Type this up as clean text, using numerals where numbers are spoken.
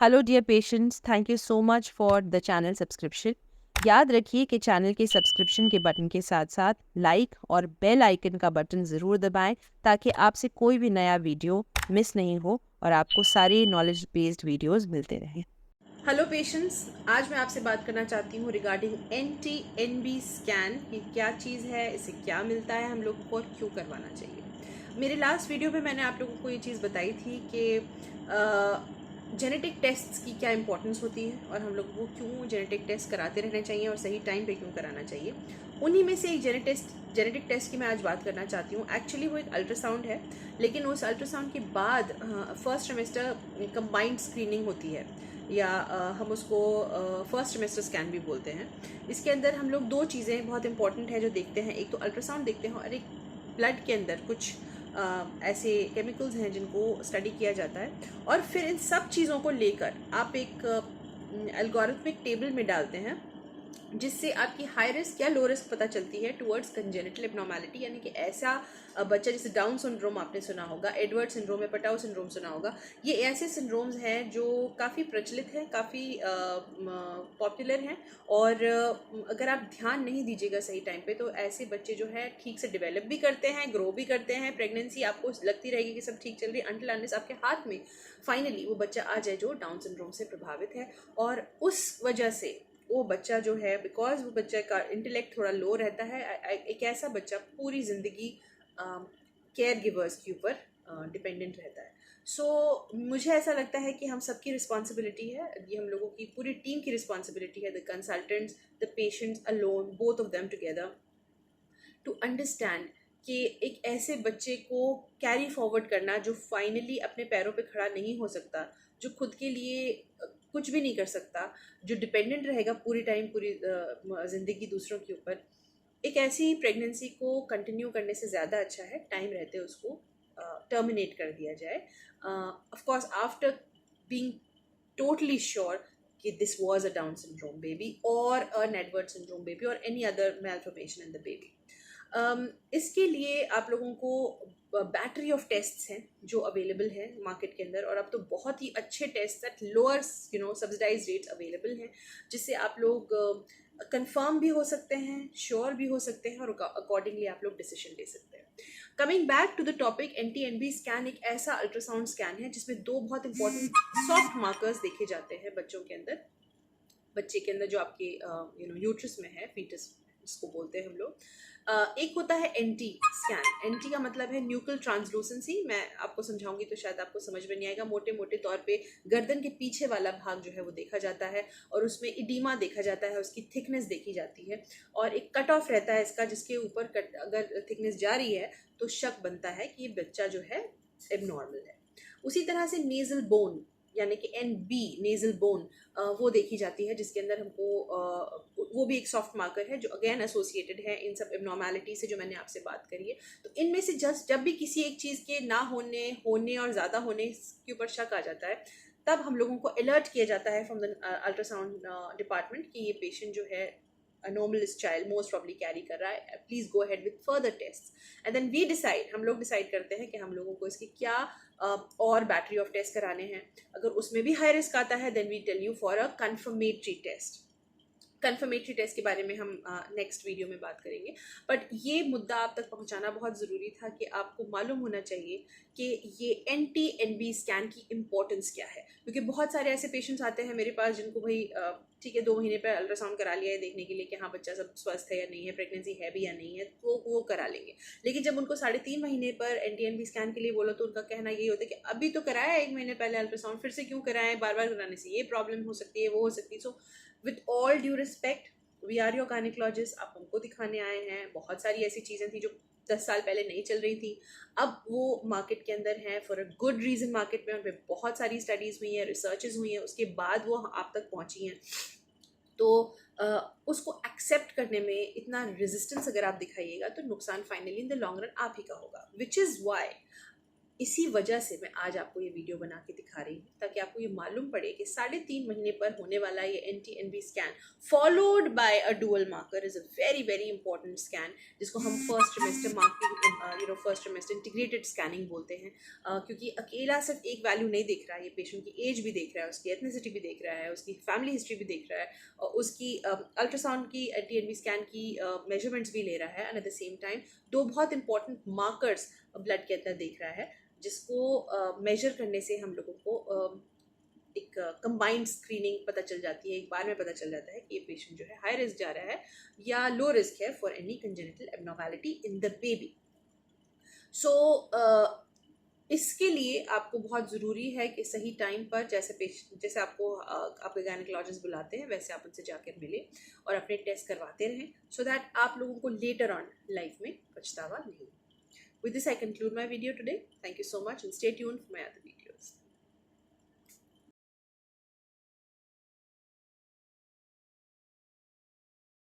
Hello dear patients, thank you so much for the channel subscription. याद रखिए कि channel के सब्सक्रिप्शन के बटन के साथ साथ लाइक और बेल आइकन का बटन ज़रूर दबाएं ताकि आपसे कोई भी नया वीडियो मिस नहीं हो और आपको सारे नॉलेज बेस्ड वीडियोस मिलते रहें। हेलो पेशेंट्स, आज मैं आपसे बात करना चाहती हूँ रिगार्डिंग NT-NB स्कैन। ये क्या चीज़ है, इससे क्या मिलता है हम लोगों को और क्यों करवाना चाहिए। मेरे लास्ट वीडियो में मैंने आप लोगों को ये चीज़ बताई थी कि जेनेटिक टेस्ट्स की क्या इंपॉर्टेंस होती है और हम लोगों को क्यों जेनेटिक टेस्ट कराते रहने चाहिए और सही टाइम पे क्यों कराना चाहिए। उन्हीं में से एक जेनेटिक टेस्ट की मैं आज बात करना चाहती हूँ। एक्चुअली वो एक अल्ट्रासाउंड है, लेकिन उस अल्ट्रासाउंड के बाद फर्स्ट सेमेस्टर कंबाइंड स्क्रीनिंग होती है या हम उसको फर्स्ट सेमेस्टर स्कैन भी बोलते हैं। इसके अंदर हम लोग दो चीज़ें बहुत इंपॉर्टेंट है जो देखते हैं। एक तो अल्ट्रासाउंड देखते हैं और एक ब्लड के अंदर कुछ ऐसे केमिकल्स हैं जिनको स्टडी किया जाता है। और फिर इन सब चीज़ों को लेकर आप एक एल्गोरिथमिक टेबल में डालते हैं जिससे आपकी हाई रिस्क या लो रिस्क पता चलती है टुवर्ड्स कंजेनिटल एब्नॉर्मेलिटी, यानी कि ऐसा बच्चा, जैसे डाउन सिंड्रोम आपने सुना होगा, एडवर्ड सिंड्रोम या पटाउ सिंड्रोम सुना होगा। ये ऐसे सिंड्रोम्स हैं जो काफ़ी प्रचलित हैं, काफ़ी पॉपुलर हैं। और अगर आप ध्यान नहीं दीजिएगा सही टाइम पे तो ऐसे बच्चे जो है ठीक से डेवलप भी करते हैं, ग्रो भी करते हैं। प्रेगनेंसी आपको लगती रहेगी कि सब ठीक चल रही है, अनटिल अनलेस आपके हाथ में फाइनली वो बच्चा आ जाए जो डाउन सिंड्रोम से प्रभावित है। और उस वजह से वो बच्चा जो है, बिकॉज वो बच्चे का इंटेलेक्ट थोड़ा लो रहता है, एक ऐसा बच्चा पूरी ज़िंदगी केयर गिवर्स के ऊपर डिपेंडेंट रहता है। सो मुझे ऐसा लगता है कि हम सबकी रिस्पॉन्सिबिलिटी है, ये हम लोगों की पूरी टीम की रिस्पॉन्सिबिलिटी है, the consultants, the patients alone, both of them together, to understand कि एक ऐसे बच्चे को कैरी फॉरवर्ड करना जो फाइनली अपने पैरों पे खड़ा नहीं हो सकता, जो खुद के लिए कुछ भी नहीं कर सकता, जो डिपेंडेंट रहेगा पूरी टाइम, पूरी ज़िंदगी दूसरों के ऊपर। एक ऐसी प्रेगनेंसी को कंटिन्यू करने से ज़्यादा अच्छा है टाइम रहते उसको टर्मिनेट कर दिया जाए, of course after being totally sure कि this was a down syndrome baby और अन एडवर्ड सिंड्रोम बेबी और any other malformation in the baby. इसके लिए आप लोगों को बैटरी ऑफ टेस्ट्स हैं जो अवेलेबल हैं मार्केट के अंदर, और अब तो बहुत ही अच्छे test at lower subsidise rates available हैं, जिससे आप लोग कंफर्म भी हो सकते हैं, श्योर भी हो सकते हैं और अकॉर्डिंगली आप लोग डिसीजन ले सकते हैं। Coming back to the topic, NT-NB scan एक ऐसा अल्ट्रासाउंड स्कैन है जिसमें दो बहुत इंपॉर्टेंट सॉफ्ट मार्कर्स देखे जाते हैं बच्चों के अंदर, बच्चे के अंदर जो आपके यूट्रस में है, फीटस जिसको बोलते हैं हम लोग। एक होता है NT स्कैन। NT का मतलब है न्यूक्लियर ट्रांसलूसेंसी। मैं आपको समझाऊंगी तो शायद आपको समझ में नहीं आएगा। मोटे मोटे तौर पे गर्दन के पीछे वाला भाग जो है वो देखा जाता है और उसमें इडीमा देखा जाता है, उसकी थिकनेस देखी जाती है और एक कट ऑफ रहता है इसका, जिसके ऊपर अगर थिकनेस जा रही है तो शक बनता है कि ये बच्चा जो है एबनॉर्मल है। उसी तरह से नेजल बोन, यानी कि NB नेजल बोन, वो देखी जाती है, जिसके अंदर हमको वो भी एक सॉफ्ट मार्कर है जो अगेन एसोसिएटेड है इन सब एबनॉर्मेलिटी से जो मैंने आपसे बात करी है। तो इनमें से जब भी किसी एक चीज़ के ना होने होने और ज़्यादा होने के ऊपर शक आ जाता है, तब हम लोगों को अलर्ट किया जाता है फ्रॉम द अल्ट्रासाउंड डिपार्टमेंट कि ये पेशेंट जो है anomalous child most probably carry कर रहा है, please go ahead with further test. And then we decide, हम लोग डिसाइड करते हैं कि हम लोगों को इसकी क्या और बैटरी ऑफ टेस्ट कराने हैं। अगर उसमें भी हाई रिस्क आता है then we tell you for a confirmatory test. Confirmatory test के बारे में हम नेक्स्ट वीडियो में बात करेंगे। बट ये मुद्दा आप तक पहुंचाना बहुत ज़रूरी था कि आपको मालूम होना चाहिए कि ये NT-NB स्कैन की इम्पोर्टेंस क्या है, क्योंकि बहुत सारे ऐसे पेशेंट्स आते हैं मेरे पास जिनको भाई ठीक है 2 महीने पर अल्ट्रासाउंड करा लिया है देखने के लिए कि हाँ बच्चा सब स्वस्थ है या नहीं है, प्रेगनेंसी है भी या नहीं है, तो वो करा लेंगे। लेकिन जब उनको 3.5 महीने पर NT-NB स्कैन के लिए बोलो तो उनका कहना यही होता है कि अभी तो कराया 1 महीने पहले अल्ट्रासाउंड, फिर से क्यों कराएं, बार बार कराने से ये प्रॉब्लम हो सकती है, वो हो सकती है। So with all due respect, we are your gynaecologist, आप हमको दिखाने आए हैं। बहुत सारी ऐसी चीज़ें थी जो 10 साल पहले नहीं चल रही थी, अब वो मार्केट के अंदर हैं for a good reason. Market में उन पर बहुत सारी स्टडीज़ हुई हैं, रिसर्चेज हुई हैं, उसके बाद वो आप तक पहुंची हैं। तो उसको एक्सेप्ट करने में इतना रेजिस्टेंस अगर आप दिखाइएगा तो नुकसान finally in the long run आप ही का होगा, विच इज़ वाई इसी वजह से मैं आज आपको ये वीडियो बना के दिखा रही हूँ, ताकि आपको ये मालूम पड़े कि 3.5 महीने पर होने वाला ये NT&B scan followed by a dual marker is a very very important scan, जिसको हम first trimester marking first trimester integrated scanning बोलते हैं। क्योंकि अकेला सिर्फ एक वैल्यू नहीं देख रहा है, ये पेशेंट की एज भी देख रहा है, उसकी एथनिसिटी भी देख रहा है, उसकी फैमिली हिस्ट्री भी देख रहा है, और उसकी अल्ट्रासाउंड की NT&B स्कैन की मेजरमेंट्स भी ले रहा है, and at the same time 2 बहुत इंपॉर्टेंट मार्कर्स ब्लड के अंदर देख रहा है, जिसको मेजर करने से हम लोगों को एक कंबाइंड स्क्रीनिंग पता चल जाती है, एक बार में पता चल जाता है कि ये पेशेंट जो है हाई रिस्क जा रहा है या लो रिस्क है for any congenital abnormality in the baby. So इसके लिए आपको बहुत ज़रूरी है कि सही टाइम पर जैसे आपको आपके गायनेकोलॉजिस्ट बुलाते हैं, वैसे आप उनसे जाकर मिलें और अपने टेस्ट करवाते रहें, सो दैट आप लोगों को लेटर ऑन लाइफ में पछतावा नहीं हो। With this, I conclude my video today. Thank you so much and stay tuned for my other video.